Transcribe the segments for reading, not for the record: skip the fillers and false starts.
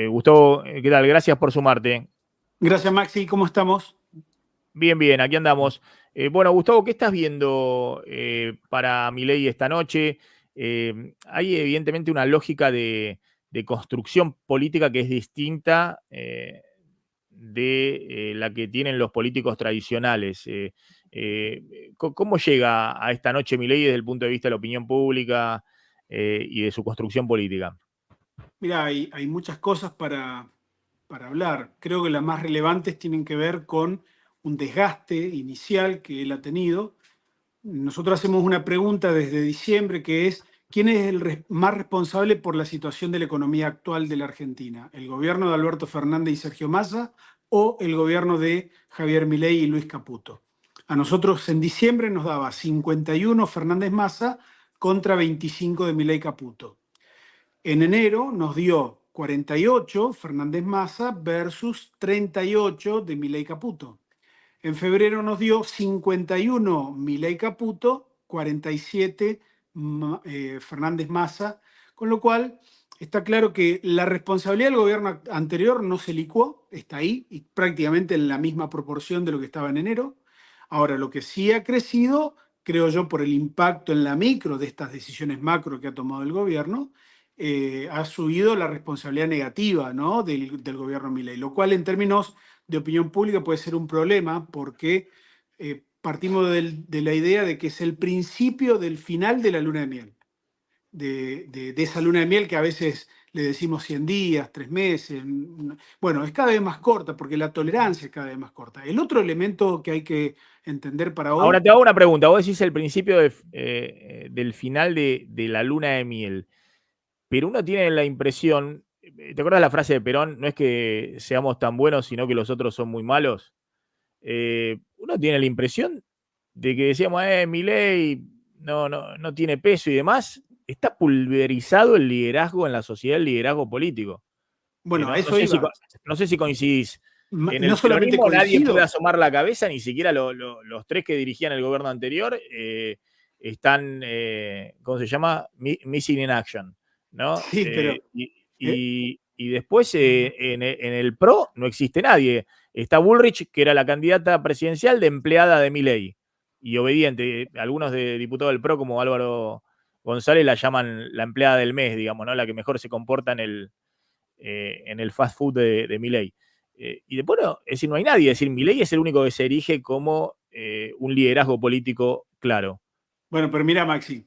Gustavo, ¿qué tal? Gracias por sumarte. Gracias, Maxi. ¿Cómo estamos? Bien, bien, aquí andamos. Bueno, Gustavo, ¿qué estás viendo para Milei esta noche? Hay evidentemente una lógica de construcción política que es distinta de la que tienen los políticos tradicionales. ¿Cómo llega a esta noche Milei desde el punto de vista de la opinión pública y de su construcción política? Mira, hay muchas cosas para hablar. Creo que las más relevantes tienen que ver con un desgaste inicial que él ha tenido. Nosotros hacemos una pregunta desde diciembre que es, ¿quién es el más responsable por la situación de la economía actual de la Argentina? ¿El gobierno de Alberto Fernández y Sergio Massa o el gobierno de Javier Milei y Luis Caputo? A nosotros en diciembre nos daba 51 Fernández Massa contra 25 de Milei Caputo. En enero nos dio 48 Fernández Massa versus 38 de Milei Caputo. En febrero nos dio 51 Milei Caputo, 47 Fernández Massa, con lo cual está claro que la responsabilidad del gobierno anterior no se licuó, está ahí y prácticamente en la misma proporción de lo que estaba en enero. Ahora, lo que sí ha crecido, creo yo, por el impacto en la micro de estas decisiones macro que ha tomado el gobierno, ha subido la responsabilidad negativa, ¿no?, del gobierno Milei, lo cual en términos de opinión pública puede ser un problema porque partimos de la idea de que es el principio del final de la luna de miel, de esa luna de miel que a veces le decimos 100 días, 3 meses. Bueno, es cada vez más corta porque la tolerancia es cada vez más corta. El otro elemento que hay que entender para Ahora hoy. te hago una pregunta. Vos decís el principio del final de la luna de miel, pero uno tiene la impresión, ¿te acuerdas la frase de Perón? No es que seamos tan buenos, sino que los otros son muy malos. Uno tiene la impresión de que decíamos, Milei no tiene peso y demás. Está pulverizado el liderazgo en la sociedad, el liderazgo político. Bueno, a No eso iba. no sé si coincidís. En No el solamente peronismo nadie puede coincido. asomar la cabeza, ni siquiera los tres que dirigían el gobierno anterior están, ¿cómo se llama? Missing in action, ¿no? Sí, pero Y después en el PRO no existe nadie. Está Bullrich, que era la candidata presidencial de empleada de Milei, y obediente. Algunos de diputados del PRO, como Álvaro González, la llaman la empleada del mes, digamos, ¿no? La que mejor se comporta en el fast food de Milei. Y después, no, es decir, no hay nadie. Es decir, Milei es el único que se erige como un liderazgo político claro. bueno, pero mira, Maxi,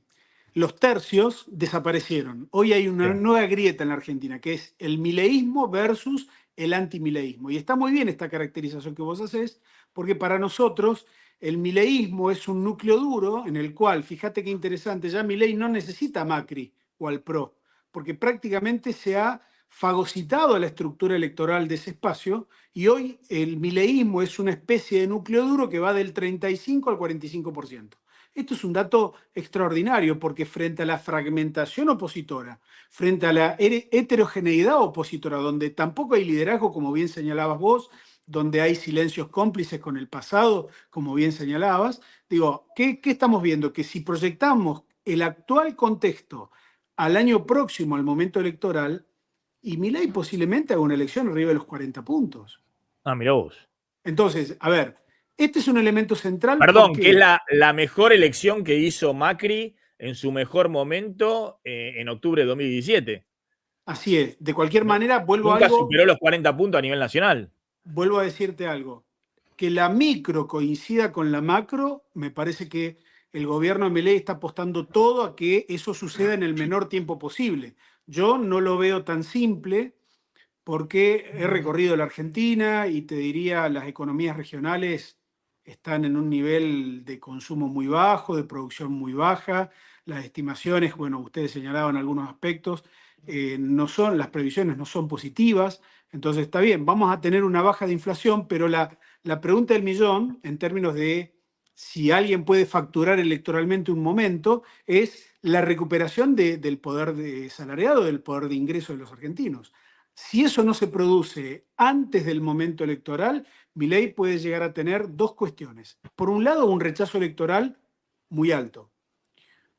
los tercios desaparecieron. Hoy hay una Sí. nueva grieta en la Argentina, que es el mileísmo versus el antimileísmo. Y está muy bien esta caracterización que vos haces, porque para nosotros el mileísmo es un núcleo duro en el cual, fíjate qué interesante, ya Milei no necesita a Macri o al PRO, porque prácticamente se ha fagocitado la estructura electoral de ese espacio y hoy el mileísmo es una especie de núcleo duro que va del 35 al 45%. Esto es un dato extraordinario porque frente a la fragmentación opositora, frente a la heterogeneidad opositora, donde tampoco hay liderazgo, como bien señalabas vos, donde hay silencios cómplices con el pasado, como bien señalabas, digo, ¿qué estamos viendo? Que si proyectamos el actual contexto al año próximo, al momento electoral, y Milei posiblemente haga una elección arriba de los 40 puntos. Ah, mira vos. Entonces, a ver, este es un elemento central Perdón, que es porque la mejor elección que hizo Macri en su mejor momento en octubre de 2017. así es. De cualquier manera, Nunca superó los 40 puntos a nivel nacional. vuelvo a decirte algo. Que la micro coincida con la macro, me parece que el gobierno de Milei está apostando todo a que eso suceda en el menor tiempo posible. Yo no lo veo tan simple porque he recorrido la Argentina y te diría las economías regionales están en un nivel de consumo muy bajo, de producción muy baja. Las estimaciones, bueno, ustedes señalaban algunos aspectos, no son, las previsiones no son positivas. Entonces está bien, vamos a tener una baja de inflación, pero la pregunta del millón en términos de si alguien puede facturar electoralmente un momento es la recuperación del poder de salariado, del poder de ingreso de los argentinos. Si eso no se produce antes del momento electoral, Milei puede llegar a tener dos cuestiones. Por un lado, un rechazo electoral muy alto.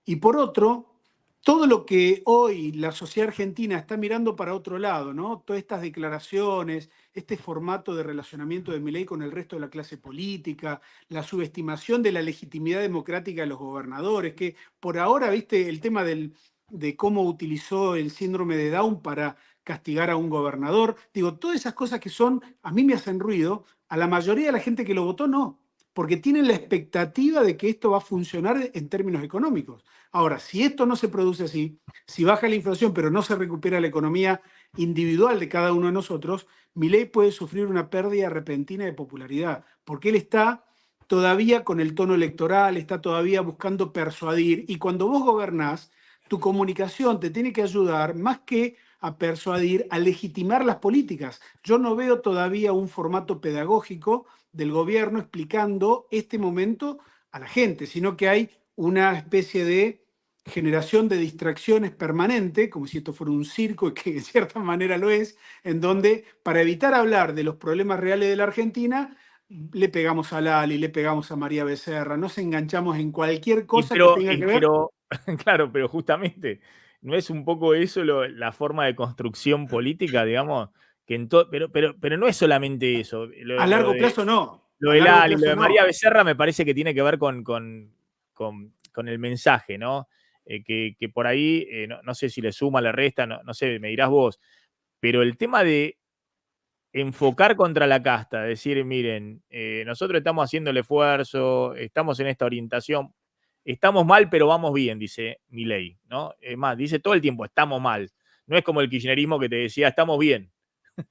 Y por otro, todo lo que hoy la sociedad argentina está mirando para otro lado, ¿no? Todas estas declaraciones, este formato de relacionamiento de Milei con el resto de la clase política, la subestimación de la legitimidad democrática de los gobernadores, que por ahora, viste, el tema de cómo utilizó el síndrome de Down para castigar a un gobernador, digo, todas esas cosas que son, a mí me hacen ruido, a la mayoría de la gente que lo votó no, porque tienen la expectativa de que esto va a funcionar en términos económicos. Ahora, si esto no se produce así, si baja la inflación pero no se recupera la economía individual de cada uno de nosotros, Milei puede sufrir una pérdida repentina de popularidad, porque él está todavía con el tono electoral, está todavía buscando persuadir, y cuando vos gobernás, tu comunicación te tiene que ayudar más que a persuadir, a legitimar las políticas. Yo no veo todavía un formato pedagógico del gobierno explicando este momento a la gente, sino que hay una especie de generación de distracciones permanente, como si esto fuera un circo, que de cierta manera lo es, en donde para evitar hablar de los problemas reales de la Argentina, le pegamos a Lali, le pegamos a María Becerra, nos enganchamos en cualquier cosa que tenga que ver. Pero, claro, pero justamente, ¿no es un poco eso la forma de construcción política, digamos? Pero no es solamente eso. A largo plazo no, Lo a de largo Lali, lo plazo de María no. Becerra me parece que tiene que ver con el mensaje, ¿no? Que por ahí, no sé si le suma, le resta, no sé, me dirás vos, pero el tema de enfocar contra la casta, decir, miren, nosotros estamos haciendo el esfuerzo, estamos en esta orientación, estamos mal, pero vamos bien, dice Milei, ¿no? Es más, dice todo el tiempo, estamos mal. No es como el kirchnerismo que te decía, estamos bien. Pero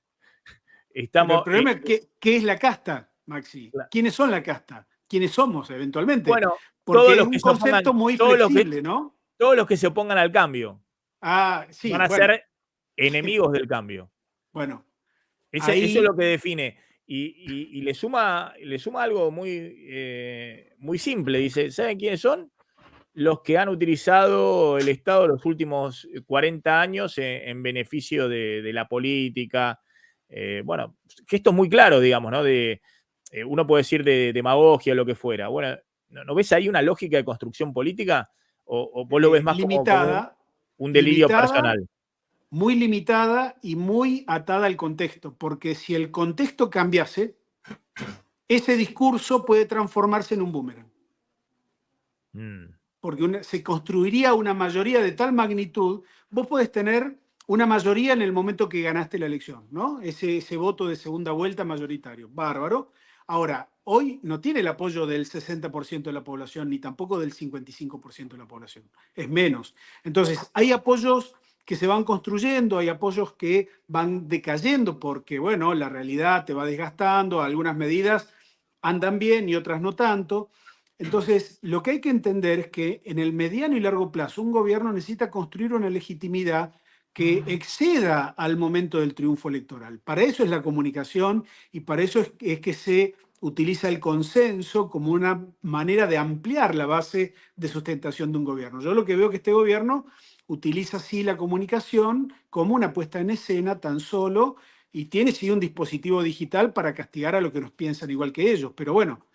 el Estamos, problema es que, ¿qué es la casta, Maxi? ¿Quiénes son la casta? ¿Quiénes somos eventualmente? bueno, todos Porque es los que un se opongan, concepto muy flexible, ¿no? todos los que se opongan al cambio Ah, van sí, a bueno, ser enemigos del cambio. bueno, Eso es lo ahí que define. Y le suma algo muy simple. Dice, ¿saben quiénes son? Los que han utilizado el Estado los últimos 40 años en beneficio de la política. Bueno, que esto es muy claro, digamos, ¿no? Uno puede decir de demagogia o lo que fuera. Bueno, ¿no ves ahí una lógica de construcción política? ¿O vos lo ves más como limitada, un delirio limitada, personal? muy limitada y muy atada al contexto, porque si el contexto cambiase, ese discurso puede transformarse en un boomerang. Mm. Porque se construiría una mayoría de tal magnitud, vos podés tener una mayoría en el momento que ganaste la elección, ¿no? Ese voto de segunda vuelta mayoritario, bárbaro. Ahora, hoy no tiene el apoyo del 60% de la población, ni tampoco del 55% de la población, es menos. Entonces, hay apoyos que se van construyendo, hay apoyos que van decayendo porque, bueno, la realidad te va desgastando, algunas medidas andan bien y otras no tanto. Entonces, lo que hay que entender es que en el mediano y largo plazo un gobierno necesita construir una legitimidad que exceda al momento del triunfo electoral. Para eso es la comunicación y para eso es que se utiliza el consenso como una manera de ampliar la base de sustentación de un gobierno. Yo lo que veo es que este gobierno utiliza así la comunicación como una puesta en escena tan solo y tiene sí un dispositivo digital para castigar a los que nos piensan igual que ellos. Pero bueno,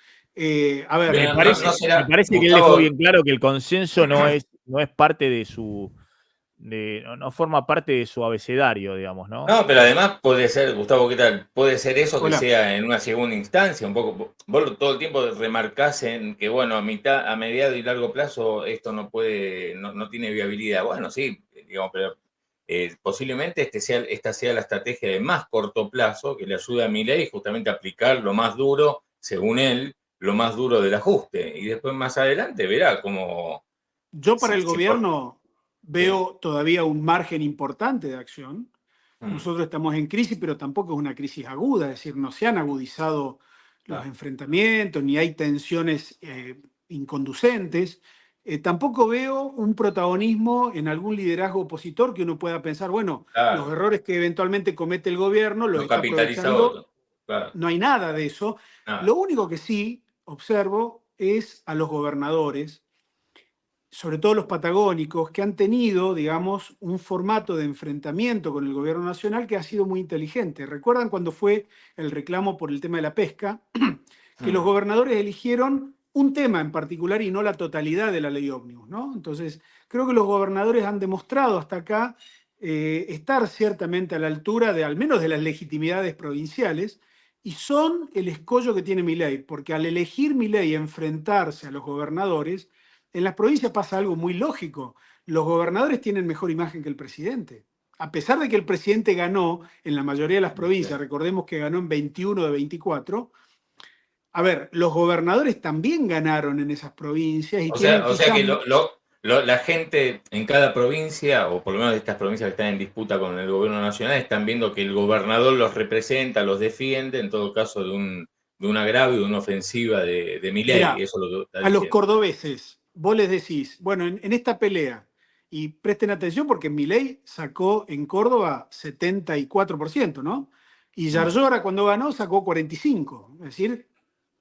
a ver, Me Pero no, parece, no me será, parece que él dejó Gustavo, bien claro que el consenso no es parte de no forma parte de su abecedario, digamos, ¿no? no, pero además puede ser, Gustavo, ¿qué tal? Puede ser eso que hola. sea en una segunda instancia, un poco. Vos todo el tiempo remarcás en que, bueno, a mediado y largo plazo esto no tiene viabilidad. Bueno, sí, digamos, pero posiblemente esta sea la estrategia de más corto plazo que le ayude a Milei justamente a aplicar lo más duro, según él, lo más duro del ajuste. Y después más adelante verá cómo Yo para si, el si por- gobierno sí. veo todavía un margen importante de acción. Mm, Nosotros estamos en crisis, pero tampoco es una crisis aguda, es decir, no se han agudizado los claro. enfrentamientos, ni hay tensiones inconducentes. Tampoco veo un protagonismo en algún liderazgo opositor que uno pueda pensar, bueno, los Claro, errores que eventualmente comete el gobierno los lo está capitaliza aprovechando. otro. Claro, No hay nada de eso. Lo nada. único que sí observo es a los gobernadores, sobre todo los patagónicos, que han tenido, digamos, un formato de enfrentamiento con el gobierno nacional que ha sido muy inteligente. ¿Recuerdan cuando fue el reclamo por el tema de la pesca? Que los Mm, gobernadores eligieron un tema en particular y no la totalidad de la ley ómnibus, ¿no? Entonces, creo que los gobernadores han demostrado hasta acá estar ciertamente a la altura de al menos de las legitimidades provinciales y son el escollo que tiene Milei, porque al elegir Milei enfrentarse a los gobernadores, en las provincias pasa algo muy lógico. Los gobernadores tienen mejor imagen que el presidente. A pesar de que el presidente ganó en la mayoría de las provincias, recordemos que ganó en 21 de 24, a ver, los gobernadores también ganaron en esas provincias y tienen O sea quizás... que la gente en cada provincia, o por lo menos estas provincias que están en disputa con el gobierno nacional, están viendo que el gobernador los representa, los defiende, en todo caso de un agravio, de una ofensiva de Milei. Mira, Eso es lo que está a los diciendo. cordobeses, vos les decís, bueno, en esta pelea, y presten atención porque Milei sacó en Córdoba 74%, ¿no? Y Yarlora cuando ganó sacó 45%, es decir,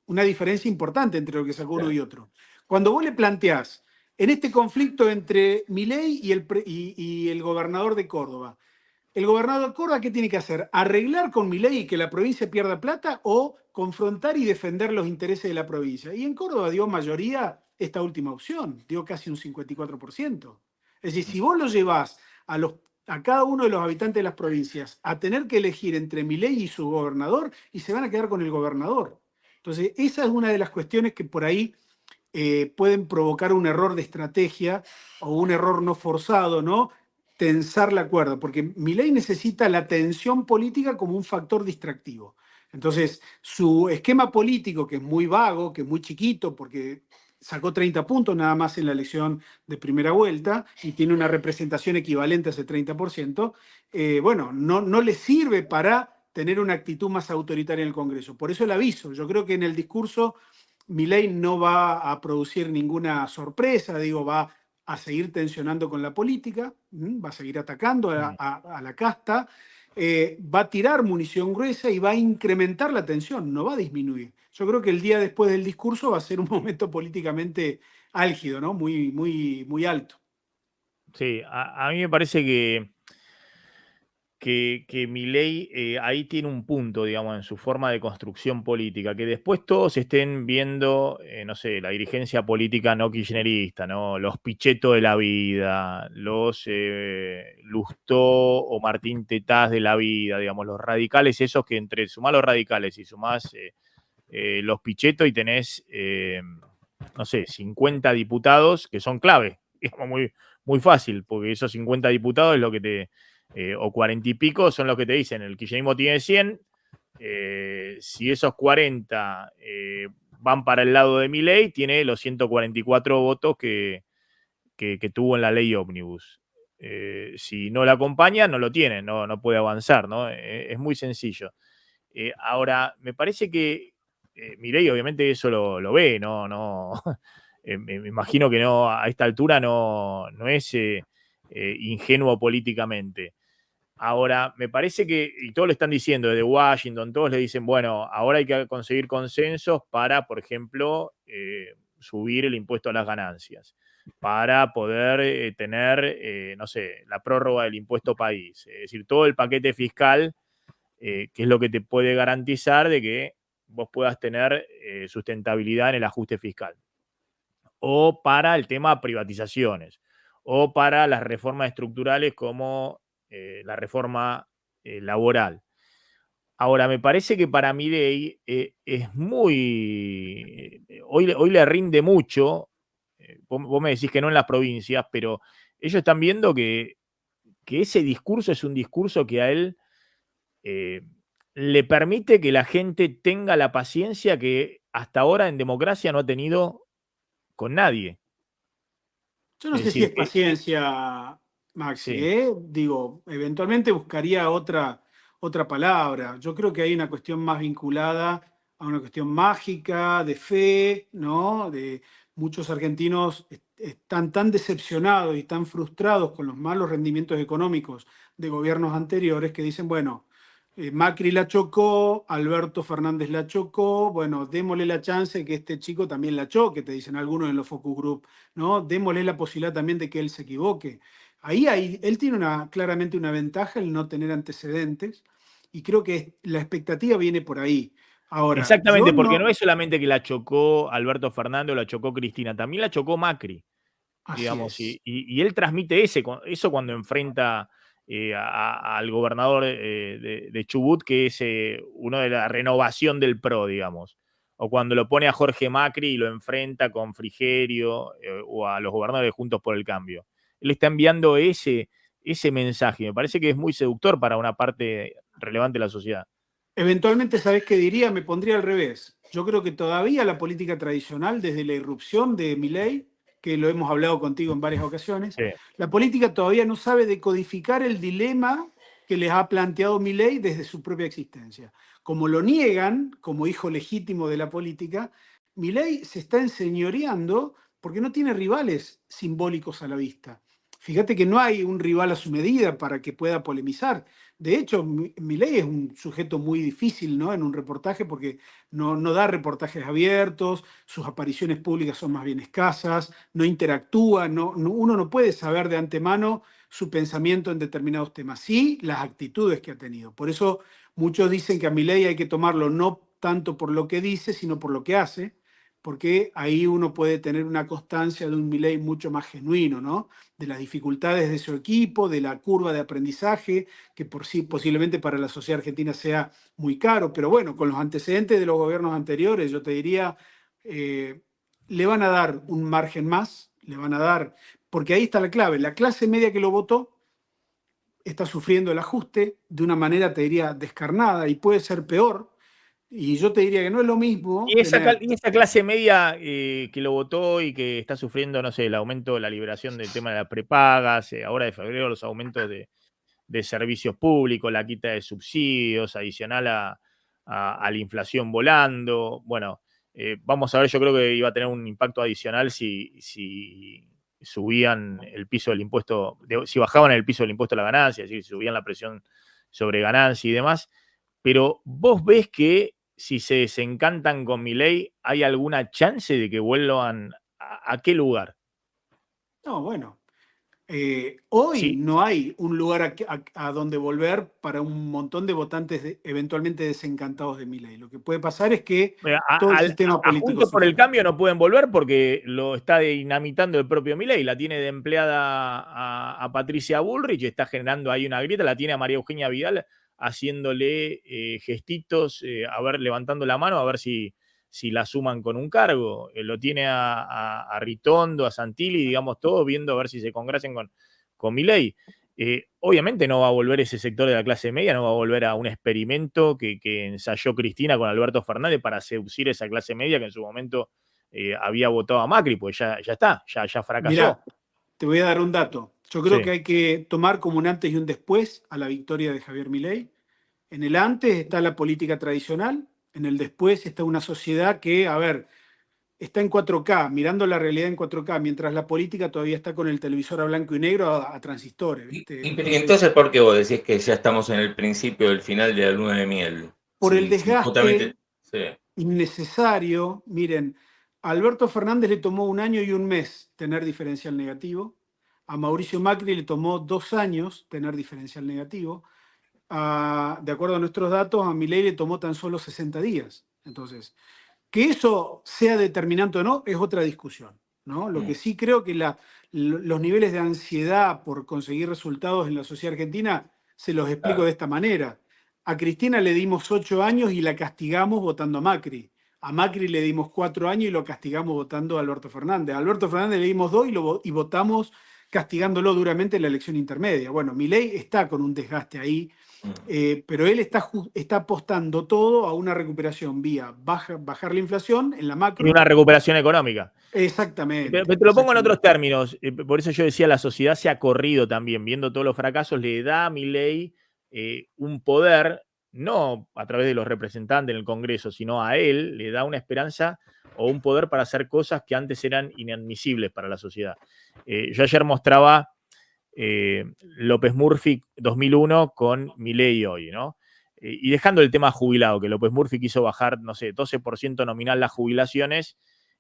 una diferencia importante entre lo que sacó uno y otro. Cuando vos le planteás, en este conflicto entre Milei y el gobernador de Córdoba, el gobernador de Córdoba, ¿qué tiene que hacer? ¿Arreglar con Milei y que la provincia pierda plata o confrontar y defender los intereses de la provincia? Y en Córdoba dio mayoría esta última opción, dio casi un 54%. Es decir, si vos lo llevás a cada uno de los habitantes de las provincias a tener que elegir entre Milei y su gobernador, y se van a quedar con el gobernador. Entonces, esa es una de las cuestiones que por ahí pueden provocar un error de estrategia o un error no forzado, ¿no? Tensar la cuerda, porque Milei necesita la tensión política como un factor distractivo. Entonces, su esquema político, que es muy vago, que es muy chiquito, porque sacó 30 puntos nada más en la elección de primera vuelta y tiene una representación equivalente a ese 30%, bueno, no le sirve para tener una actitud más autoritaria en el Congreso. Por eso el aviso. Yo creo que en el discurso Milei no va a producir ninguna sorpresa, digo, va a seguir tensionando con la política, va a seguir atacando a la casta, va a tirar munición gruesa y va a incrementar la tensión, no va a disminuir. Yo creo que el día después del discurso va a ser un momento políticamente álgido, ¿no? Muy, muy, muy alto. Sí, a mí me parece que Milei ahí tiene un punto, digamos, en su forma de construcción política, que después todos estén viendo, no sé, la dirigencia política no kirchnerista, ¿no? Los Pichetto de la vida, los Lustó o Martín Tetaz de la vida, digamos, los radicales esos que entre sumás los radicales y sumás los Pichetto y tenés, no sé, 50 diputados que son clave, digamos, muy, muy fácil, porque esos 50 diputados es lo que te o 40 y pico son los que te dicen, el kirchnerismo tiene 100, si esos 40 van para el lado de Milei, tiene los 144 votos que tuvo en la ley ómnibus. Si no la acompaña, no lo tiene, no puede avanzar, ¿no? Es muy sencillo. Ahora, me parece que Milei obviamente eso lo ve, no me imagino que no, a esta altura no es ingenuo políticamente. Ahora, me parece que, y todos le están diciendo desde Washington, todos le dicen, bueno, ahora hay que conseguir consensos para, por ejemplo, subir el impuesto a las ganancias, para poder tener, no sé, la prórroga del impuesto país, es decir, todo el paquete fiscal, que es lo que te puede garantizar de que vos puedas tener sustentabilidad en el ajuste fiscal. O para el tema privatizaciones, o para las reformas estructurales como la reforma laboral. Ahora, me parece que para Milei es muy... hoy le rinde mucho, vos me decís que no en las provincias, pero ellos están viendo que ese discurso es un discurso que a él le permite que la gente tenga la paciencia que hasta ahora en democracia no ha tenido con nadie. Yo no Es sé si decir, es paciencia, Maxi, sí. Digo, eventualmente buscaría otra palabra. Yo creo que hay una cuestión más vinculada a una cuestión mágica, de fe, ¿no? De muchos argentinos están tan decepcionados y tan frustrados con los malos rendimientos económicos de gobiernos anteriores que dicen, bueno, Macri la chocó, Alberto Fernández la chocó, bueno, démosle la chance de que este chico también la choque, te dicen algunos en los focus group, ¿no? Démosle la posibilidad también de que él se equivoque. Ahí él tiene claramente una ventaja, el no tener antecedentes, y creo que la expectativa viene por ahí. Ahora, yo Exactamente, porque no no, es solamente que la chocó Alberto Fernández o la chocó Cristina, también la chocó Macri. Así digamos, es. y él transmite eso cuando enfrenta al gobernador de Chubut, que es uno de la renovación del PRO, digamos. O cuando lo pone a Jorge Macri y lo enfrenta con Frigerio o a los gobernadores de Juntos por el Cambio. Él está enviando ese mensaje. Me parece que es muy seductor para una parte relevante de la sociedad. Eventualmente, ¿sabés qué diría? Me pondría al revés. Yo creo que todavía la política tradicional, desde la irrupción de Milei, que lo hemos hablado contigo en varias ocasiones, Sí. la política todavía no sabe decodificar el dilema que les ha planteado Milei desde su propia existencia. Como lo niegan como hijo legítimo de la política, Milei se está enseñoreando porque no tiene rivales simbólicos a la vista. Fíjate que no hay un rival a su medida para que pueda polemizar. De hecho, Milei es un sujeto muy difícil, ¿no? En un reportaje porque no da reportajes abiertos, sus apariciones públicas son más bien escasas, no interactúa, uno no puede saber de antemano su pensamiento en determinados temas, sí las actitudes que ha tenido. Por eso muchos dicen que a Milei hay que tomarlo no tanto por lo que dice, sino por lo que hace, porque ahí uno puede tener una constancia de un Milei mucho más genuino, ¿no? De las dificultades de su equipo, de la curva de aprendizaje, que por sí posiblemente para la sociedad argentina sea muy caro, pero bueno, con los antecedentes de los gobiernos anteriores, yo te diría, le van a dar un margen más, le van a dar, porque ahí está la clave, la clase media que lo votó está sufriendo el ajuste de una manera, te diría, descarnada y puede ser peor. Y yo te diría que no es lo mismo Y tener. esa clase media que lo votó y que está sufriendo, no sé, el aumento de la liberación del tema de las prepagas, ahora de febrero los aumentos de servicios públicos, la quita de subsidios, adicional a la inflación volando. Bueno, vamos a ver, yo creo que iba a tener un impacto adicional si subían el piso del impuesto, si bajaban el piso del impuesto a la ganancia, si subían la presión sobre ganancia y demás. Pero vos ves que si se desencantan con Milei, ¿hay alguna chance de que vuelvan a qué lugar? No, bueno, hoy Sí, no hay un lugar a donde volver para un montón de votantes eventualmente desencantados de Milei. Lo que puede pasar es que todo el sistema a político Juntos por el sufra. Cambio no pueden volver porque lo está dinamitando el propio Milei. La tiene de empleada a Patricia Bullrich, está generando ahí una grieta, la tiene a María Eugenia Vidal haciéndole gestitos, a ver, levantando la mano, a ver si la suman con un cargo. Lo tiene a Ritondo, a Santilli, digamos, todo viendo a ver si se congracian con Milei. Obviamente no va a volver ese sector de la clase media, no va a volver a un experimento que ensayó Cristina con Alberto Fernández para seducir esa clase media que en su momento había votado a Macri, pues ya está, ya fracasó. Mirá, te voy a dar un dato. Yo creo Sí. que hay que tomar como un antes y un después a la victoria de Javier Milei. En el antes está la política tradicional, en el después está una sociedad que, a ver, está en 4K, mirando la realidad en 4K, mientras la política todavía está con el televisor a blanco y negro a transistores, ¿viste? Y Entonces, entonces, ¿por qué vos decís que ya estamos en el principio del final de la luna de miel? por el Sí, justamente. desgaste Sí. innecesario, miren, a Alberto Fernández le tomó 1 año y 1 mes tener diferencial negativo, a Mauricio Macri le tomó 2 años tener diferencial negativo, de acuerdo a nuestros datos, a Milei le tomó tan solo 60 días. Entonces, que eso sea determinante o no es otra discusión, ¿no? Lo que sí creo que los niveles de ansiedad por conseguir resultados en la sociedad argentina se los explico Claro. de esta manera. A Cristina le dimos 8 años y la castigamos votando a Macri. A Macri le dimos 4 años y lo castigamos votando a Alberto Fernández. A Alberto Fernández le dimos 2 y votamos castigándolo duramente en la elección intermedia. Bueno, Milei está con un desgaste ahí, pero él está apostando todo a una recuperación vía bajar la inflación en la Y macro. una recuperación económica. Pero Exactamente, te lo pongo en otros exactamente. términos. Por eso yo decía, la sociedad se ha corrido también, viendo todos los fracasos, le da a Milei un poder, no a través de los representantes en el Congreso, sino a él, le da una esperanza o un poder para hacer cosas que antes eran inadmisibles para la sociedad. Yo ayer mostraba López Murphy 2001 con Milei hoy, ¿no? Y dejando el tema jubilado, que López Murphy quiso bajar, no sé, 12% nominal las jubilaciones,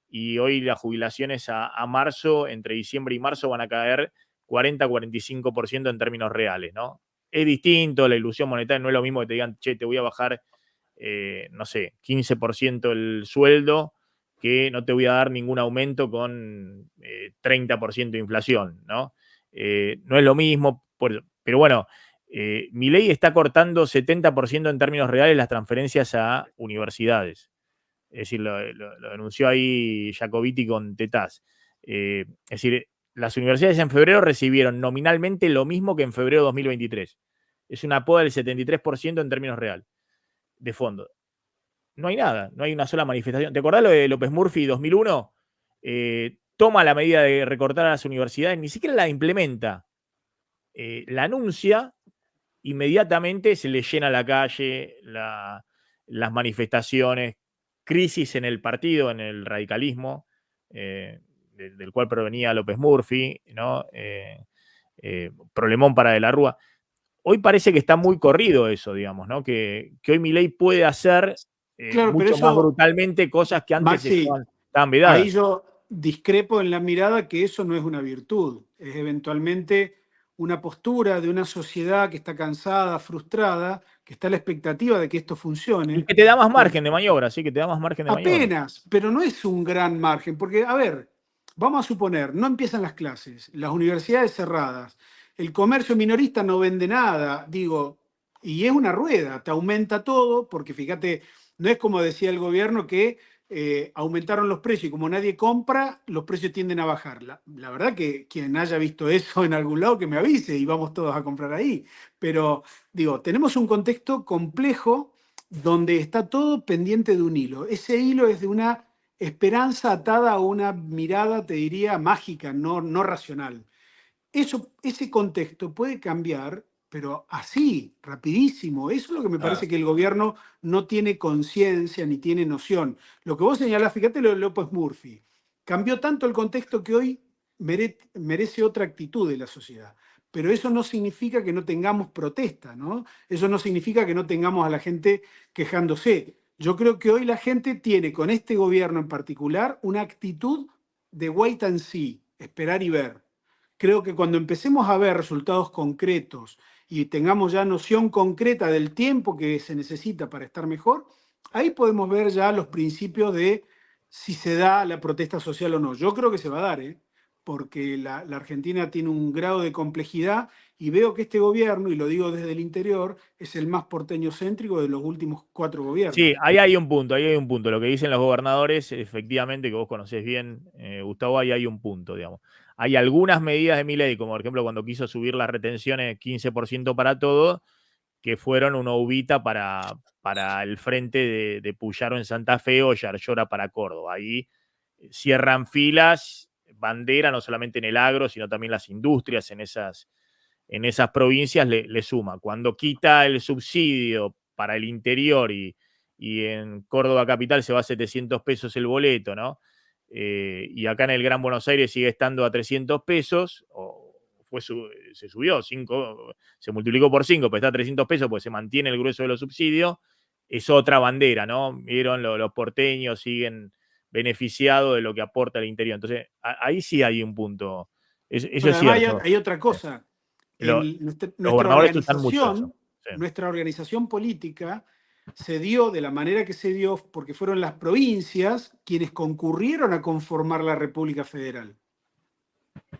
y hoy las jubilaciones a marzo, entre diciembre y marzo, van a caer 40-45% en términos reales, ¿no? Es distinto, la ilusión monetaria no es lo mismo que te digan, che, te voy a bajar, no sé, 15% el sueldo, que no te voy a dar ningún aumento con 30% de inflación, ¿no? No es lo mismo, pero bueno, Milei está cortando 70% en términos reales las transferencias a universidades. Es decir, lo denunció ahí Jacobiti con Tetaz. Es decir, las universidades en febrero recibieron nominalmente lo mismo que en febrero de 2023. Es una poda del 73% en términos reales de fondo. No hay nada, no hay una sola manifestación. ¿Te acordás lo de López Murphy 2001? Toma la medida de recortar a las universidades, ni siquiera la implementa. La anuncia, inmediatamente se le llena la calle, las manifestaciones, crisis en el partido, en el radicalismo, del cual provenía López Murphy, ¿no? Problemón para De la Rúa. Hoy parece que está muy corrido eso, digamos, ¿no? Que hoy Milei puede hacer Claro, pero mucho más eso, brutalmente cosas que antes Maxi, estaban ahí vedadas. yo discrepo en la mirada que eso no es una virtud, es eventualmente una postura de una sociedad que está cansada, frustrada, que está a la expectativa de que esto Y funcione. que te da más margen de maniobra, sí, que te da más margen de maniobra. Apenas, pero no es un gran margen, porque, a ver, vamos a suponer, no empiezan las clases, las universidades cerradas, el comercio minorista no vende nada, digo, y es una rueda, te aumenta todo, porque fíjate, no es como decía el gobierno que aumentaron los precios y como nadie compra, los precios tienden a bajar. La verdad que quien haya visto eso en algún lado, que me avise y vamos todos a comprar ahí. Pero digo, tenemos un contexto complejo donde está todo pendiente de un hilo. Ese hilo es de una esperanza atada a una mirada, te diría, mágica, no racional. Ese contexto puede cambiar, pero así, rapidísimo. Eso es lo que me parece que el gobierno no tiene conciencia ni tiene noción. Lo que vos señalás, fíjate lo de López Murphy. Cambió tanto el contexto que hoy merece otra actitud de la sociedad. Pero eso no significa que no tengamos protesta, ¿no? Eso no significa que no tengamos a la gente quejándose. Yo creo que hoy la gente tiene, con este gobierno en particular, una actitud de wait and see, esperar y ver. Creo que cuando empecemos a ver resultados concretos y tengamos ya noción concreta del tiempo que se necesita para estar mejor, ahí podemos ver ya los principios de si se da la protesta social o no. Yo creo que se va a dar, porque la Argentina tiene un grado de complejidad y veo que este gobierno, y lo digo desde el interior, es el más porteño céntrico de los últimos 4 gobiernos. Sí, ahí hay un punto, ahí hay un punto. Lo que dicen los gobernadores, efectivamente, que vos conocés bien, Gustavo, ahí hay un punto, digamos. Hay algunas medidas de Milei, como por ejemplo cuando quiso subir las retenciones 15% para todo, que fueron una ubita para el frente de Puyaro en Santa Fe o Yarlora para Córdoba. Ahí cierran filas, bandera, no solamente en el agro, sino también las industrias en esas provincias le suma. Cuando quita el subsidio para el interior y en Córdoba capital se va a 700 pesos el boleto, ¿no? Y acá en el Gran Buenos Aires sigue estando a 300 pesos, se subió, se multiplicó por 5, pero está a 300 pesos, pues se mantiene el grueso de los subsidios, es otra bandera, ¿no? Vieron, los porteños siguen beneficiados de lo que aporta el interior. Entonces, ahí sí hay un punto. Eso Pero es además cierto. hay otra cosa. Los Nuestra gobernadores usan mucho eso. organización, Sí. nuestra organización política se dio de la manera que se dio porque fueron las provincias quienes concurrieron a conformar la República Federal.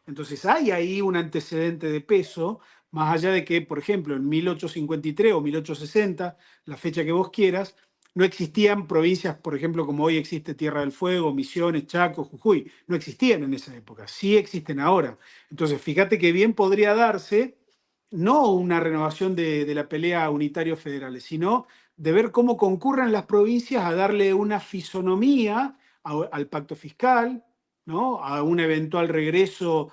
Entonces hay ahí un antecedente de peso, más allá de que, por ejemplo, en 1853 o 1860, la fecha que vos quieras, no existían provincias, por ejemplo, como hoy existe Tierra del Fuego, Misiones, Chaco, Jujuy. No existían en esa época, sí existen ahora. Entonces, fíjate que bien podría darse no una renovación de la pelea unitario federales, sino de ver cómo concurren las provincias a darle una fisonomía al pacto fiscal, ¿no? A un eventual regreso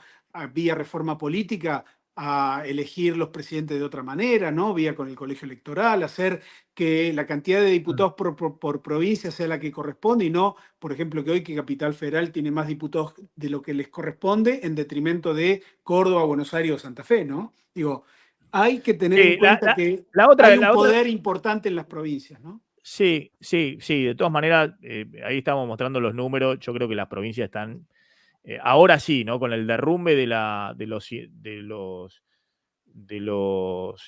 vía reforma política a elegir los presidentes de otra manera, ¿no? Vía con el colegio electoral, hacer que la cantidad de diputados por provincia sea la que corresponde y no, por ejemplo, que hoy que Capital Federal tiene más diputados de lo que les corresponde en detrimento de Córdoba, Buenos Aires o Santa Fe, ¿no? Digo, hay que tener en cuenta que hay un poder importante en las provincias, ¿no? Sí, sí, sí. De todas maneras, ahí estamos mostrando los números. Yo creo que las provincias están, ahora sí, ¿no? Con el derrumbe de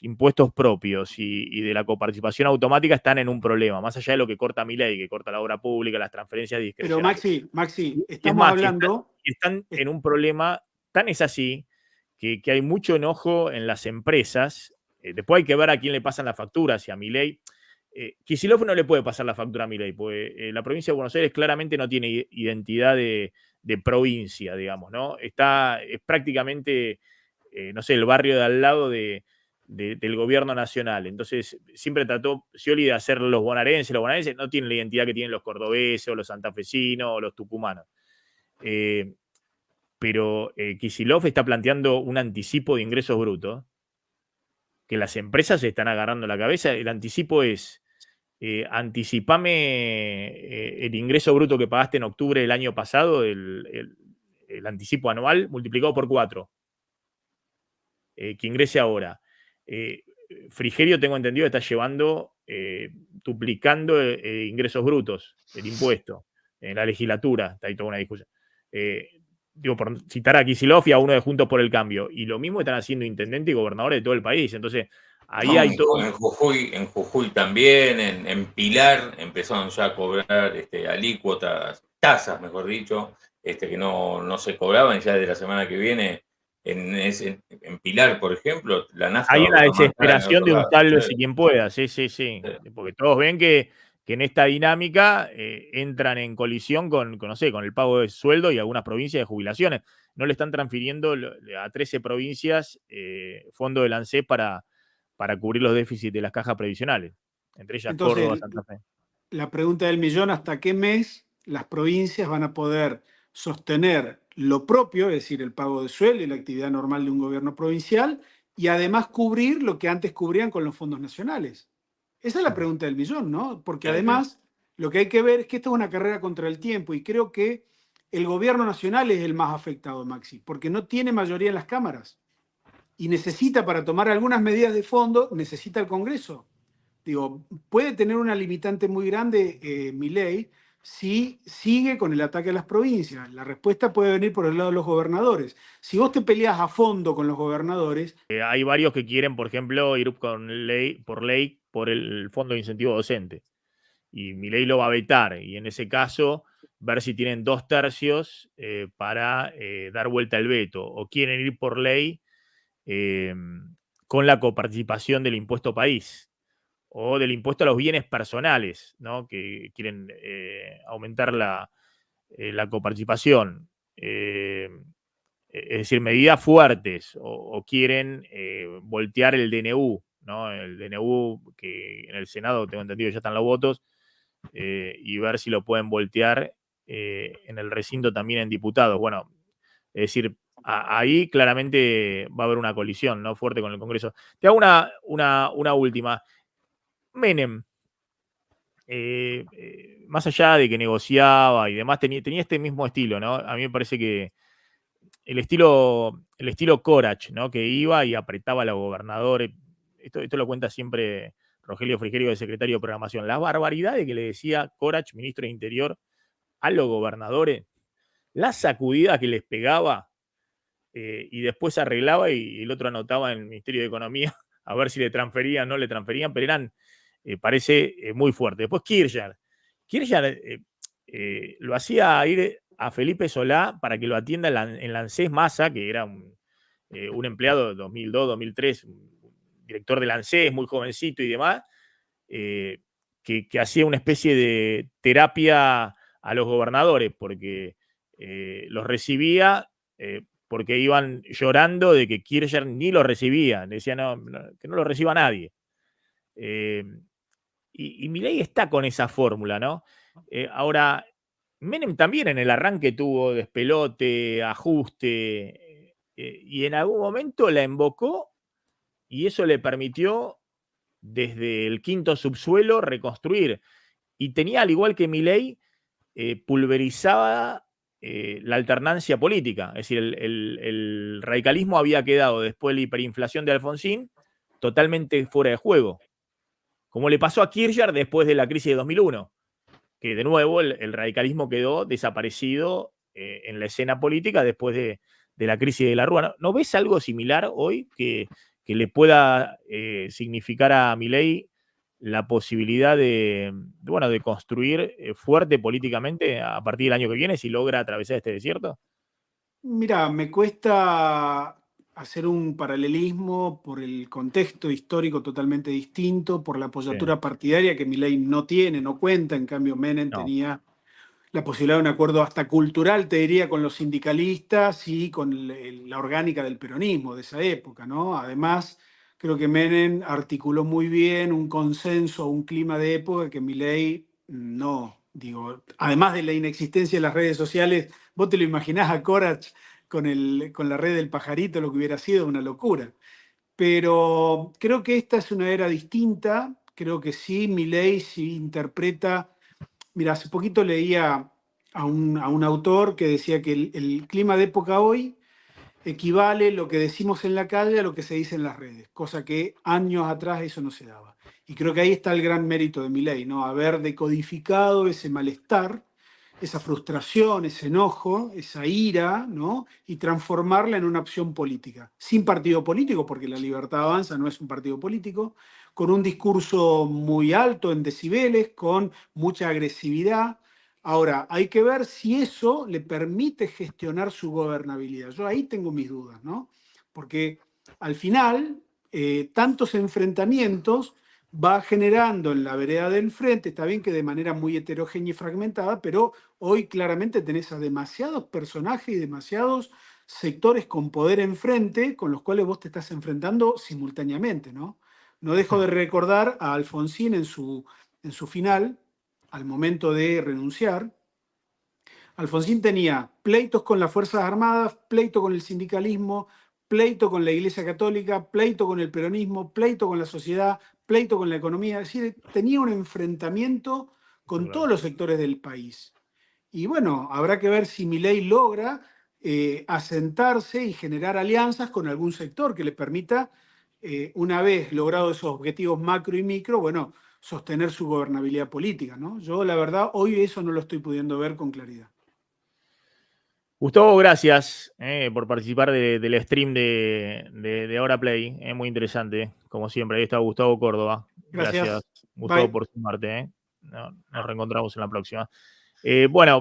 impuestos propios y de la coparticipación automática están en un problema, más allá de lo que corta Milei, que corta la obra pública, las transferencias Pero discrecionales. Maxi, Y es estamos más, hablando... están en un problema, tan es así, que hay mucho enojo en las empresas. Después hay que ver a quién le pasan las facturas, si a Milei. Kicillof no le puede pasar la factura a Milei, porque la provincia de Buenos Aires claramente no tiene identidad de provincia, digamos, ¿no? Es prácticamente, no sé, el barrio de al lado del gobierno nacional. Entonces, siempre trató Scioli de hacer los bonaerenses. Los bonaerenses no tienen la identidad que tienen los cordobeses, o los santafesinos, o los tucumanos. Pero Kicillof está planteando un anticipo de ingresos brutos, que las empresas se están agarrando la cabeza. El anticipo es, anticipame el ingreso bruto que pagaste en octubre del año pasado, el anticipo anual multiplicado por 4, que ingrese ahora. Frigerio, tengo entendido, está llevando, duplicando ingresos brutos, el impuesto, en la legislatura, está ahí toda una discusión. Digo, por citar a Kicillof y a uno de Juntos por el Cambio. Y lo mismo están haciendo intendentes y gobernadores de todo el país. Entonces, ahí hay todo. En Jujuy también, en Pilar empezaron ya a cobrar alícuotas, tasas, mejor dicho, que no se cobraban, y ya de la semana que viene, en Pilar, por ejemplo, la nafta. Hay va a una costar más cara en desesperación otro de lado. untarlo si quien pueda, sí. Porque todos ven que en esta dinámica entran en colisión con, no sé, con el pago de sueldo y algunas provincias de jubilaciones. No le están transfiriendo a 13 provincias fondo del ANSES para cubrir los déficits de las cajas previsionales, entre ellas Entonces, Córdoba, Santa Fe. la pregunta del millón: ¿hasta qué mes las provincias van a poder sostener lo propio, es decir, el pago de sueldo y la actividad normal de un gobierno provincial, y además cubrir lo que antes cubrían con los fondos nacionales? Esa es la pregunta del millón, ¿no? Porque además lo que hay que ver es que esto es una carrera contra el tiempo, y creo que el gobierno nacional es el más afectado, Maxi, porque no tiene mayoría en las cámaras y necesita, para tomar algunas medidas de fondo, necesita el Congreso. Digo, puede tener una limitante muy grande Milei si sigue con el ataque a las provincias. La respuesta puede venir por el lado de los gobernadores. Si vos te peleas a fondo con los gobernadores... Hay varios que quieren, por ejemplo, ir por ley por el Fondo de Incentivo Docente. Y Milei lo va a vetar. Y en ese caso, ver si tienen 2/3 para dar vuelta al veto. O quieren ir por ley con la coparticipación del impuesto país, o del impuesto a los bienes personales, ¿no? Que quieren aumentar la coparticipación. Es decir, medidas fuertes, o quieren voltear el DNU, ¿no? El DNU, que en el Senado, tengo entendido, ya están los votos, y ver si lo pueden voltear en el recinto también en diputados. Bueno, es decir, ahí claramente va a haber una colisión, ¿no? Fuerte con el Congreso. Te hago una última. Menem, más allá de que negociaba y demás, tenía este mismo estilo, ¿no? A mí me parece que el estilo Corach, ¿no? Que iba y apretaba a los gobernadores. Esto lo cuenta siempre Rogelio Frigerio, el secretario de Programación. La barbaridad de que le decía Corach, ministro de Interior, a los gobernadores, la sacudida que les pegaba, y después arreglaba y el otro anotaba en el Ministerio de Economía a ver si le transferían o no le transferían, pero eran, parece, muy fuerte. Después Kirchner lo hacía ir a Felipe Solá para que lo atienda en la ANSES Massa, que era un empleado de 2002, 2003, un director de la ANSES, muy jovencito y demás, que hacía una especie de terapia a los gobernadores, porque los recibía porque iban llorando de que Kirchner ni lo recibía. Decía que no lo reciba nadie. Y Milei está con esa fórmula, ¿no? Ahora, Menem también en el arranque tuvo despelote, ajuste, y en algún momento la invocó, y eso le permitió desde el quinto subsuelo reconstruir. Y tenía, al igual que Milei, pulverizaba la alternancia política. Es decir, el radicalismo había quedado, después de la hiperinflación de Alfonsín, totalmente fuera de juego. Como le pasó a Kirchner después de la crisis de 2001, que de nuevo el radicalismo quedó desaparecido en la escena política después de la crisis de la Rúa. ¿No ves algo similar hoy? Que que le pueda significar a Milei la posibilidad de construir fuerte políticamente a partir del año que viene si logra atravesar este desierto? Mira, me cuesta hacer un paralelismo por el contexto histórico totalmente distinto, por la Sí, apoyatura partidaria que Milei no tiene, no cuenta. En cambio, Menem no. tenía la posibilidad de un acuerdo hasta cultural, te diría, con los sindicalistas y con la orgánica del peronismo de esa época, ¿no? Además, creo que Menem articuló muy bien un consenso, un clima de época que Milei no. Digo, además de la inexistencia de las redes sociales, vos te lo imaginás a Corach con la red del pajarito, lo que hubiera sido una locura. Pero creo que esta es una era distinta, creo que sí, Milei sí interpreta. Mira, hace poquito leía a un autor que decía que el clima de época hoy equivale lo que decimos en la calle a lo que se dice en las redes, cosa que años atrás eso no se daba. Y creo que ahí está el gran mérito de Milei, ¿no? Haber decodificado ese malestar, esa frustración, ese enojo, esa ira, ¿no? Y transformarla en una opción política. Sin partido político, porque la Libertad Avanza no es un partido político, con un discurso muy alto en decibeles, con mucha agresividad. Ahora, hay que ver si eso le permite gestionar su gobernabilidad. Yo ahí tengo mis dudas, ¿no? Porque al final, tantos enfrentamientos va generando en la vereda del frente, está bien que de manera muy heterogénea y fragmentada, pero hoy claramente tenés a demasiados personajes y demasiados sectores con poder enfrente con los cuales vos te estás enfrentando simultáneamente, ¿no? No dejo de recordar a Alfonsín en su final, al momento de renunciar. Alfonsín tenía pleitos con las Fuerzas Armadas, pleito con el sindicalismo, pleito con la Iglesia Católica, pleito con el peronismo, pleito con la sociedad, pleito con la economía. Es decir, tenía un enfrentamiento con Claro. todos los sectores del país. Y bueno, habrá que ver si Milei logra asentarse y generar alianzas con algún sector que le permita, una vez logrado esos objetivos macro y micro, bueno, sostener su gobernabilidad política, ¿no? Yo, la verdad, hoy eso no lo estoy pudiendo ver con claridad. Gustavo, gracias por participar del stream de Ahora Play. Es muy interesante, como siempre. Ahí está Gustavo Córdoba. Gracias, Gracias. Gustavo, Bye. por sumarte. Nos reencontramos en la próxima. Bueno.